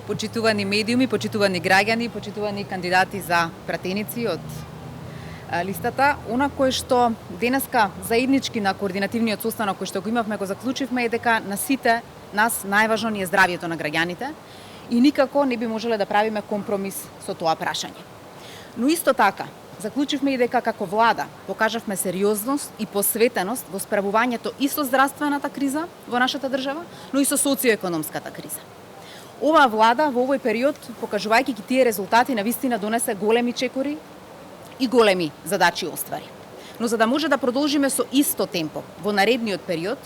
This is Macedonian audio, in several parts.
почитувани медиуми, почитувани граѓани, почитувани кандидати за пратеници од листата. Она кое што денеска заеднички на координативниот состанок кој што го имавме, го заклучивме е дека на сите нас најважно ни е здравјето на граѓаните и никако не би можеле да правиме компромис со тоа прашање. Но исто така, заклучивме и дека како влада покажавме сериозност и посветеност во справувањето и со здравствената криза во нашата држава, но и со социоекономската криза. Оваа влада во овој период, покажувајќи ги тие резултати, навистина донесе големи чекори и големи задачи оствари. Но за да може да продолжиме со исто темпо во наредниот период,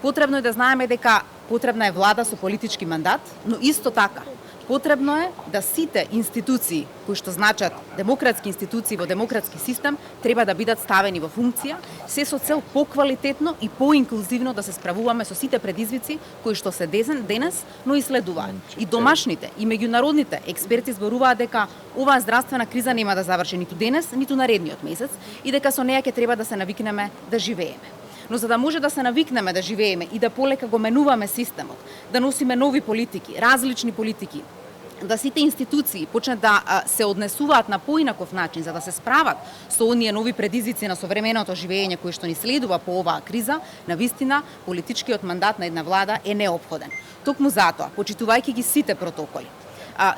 потребно е да знаеме дека потребна е влада со политички мандат, но исто така потребно е да сите институции кои што значат демократски институции во демократски систем треба да бидат ставени во функција, се со цел поквалитетно и поинклузивно да се справуваме со сите предизвици кои што се денес, но и следуваат. И домашните и меѓународните експерти зборуваат дека оваа здравствена криза нема да заврши ниту денес, ниту наредниот месец и дека со неја ќе треба да се навикнеме да живееме. Но за да може да се навикнеме да живееме и да полека го менуваме системот, да носиме нови политики, различни политики, да сите институции почнат да се однесуваат на поинаков начин за да се справат со оние нови предизвици на современото живење кои што ни следува по оваа криза, навистина политичкиот мандат на една влада е неопходен. Токму затоа, почитувајќи ги сите протоколи,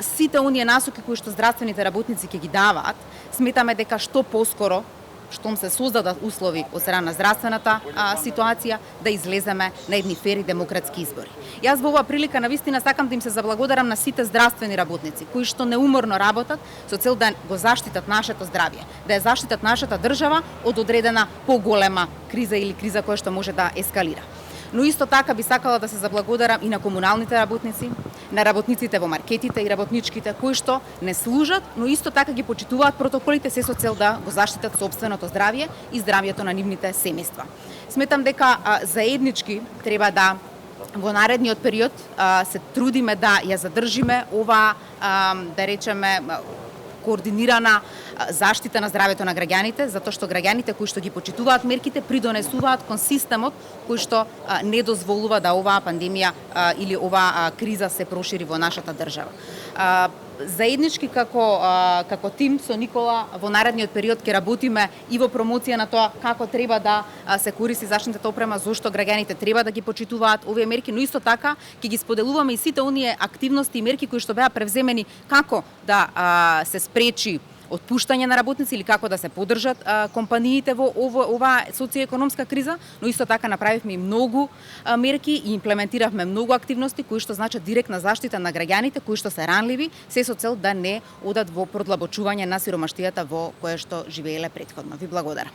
сите оние насоки кои што здравствените работници ќе ги даваат, сметаме дека што поскоро штом се создадат услови од страна на здравствената ситуација, да излеземе на едни фери демократски избори. Јас во оваа прилика навистина сакам да им се заблагодарам на сите здравствени работници кои што неуморно работат со цел да го заштитат нашето здравје, да ја заштитат нашата држава од одредена поголема криза или криза која што може да ескалира. Но исто така би сакала да се заблагодарам и на комуналните работници, на работниците во маркетите и работничките кои што не служат, но исто така ги почитуваат протоколите се со цел да го заштитат сопственото здравје и здравјето на нивните семејства. Сметам дека заеднички треба да во наредниот период се трудиме да ја задржиме оваа, да речеме, координирана заштита на здравјето на граѓаните, затоа што граѓаните кои што ги почитуваат мерките придонесуваат кон системот кој што не дозволува да оваа пандемија или оваа криза се прошири во нашата држава. Заеднички како тим со Никола во наредниот период ќе работиме и во промоција на тоа како треба да се користи заштитната опрема, зошто граѓаните треба да ги почитуваат овие мерки, но исто така ќе ги споделуваме и сите оние активности и мерки кои што беа превземени како да се спречи отпуштање на работници или како да се поддржат компаниите во оваа социоекономска криза, но исто така направивме и многу мерки и имплементиравме многу активности кои што значат директна заштита на граѓаните кои што се ранливи, се со цел да не одат во продлабочување на сиромаштијата во кое што живееле претходно. Ви благодарам.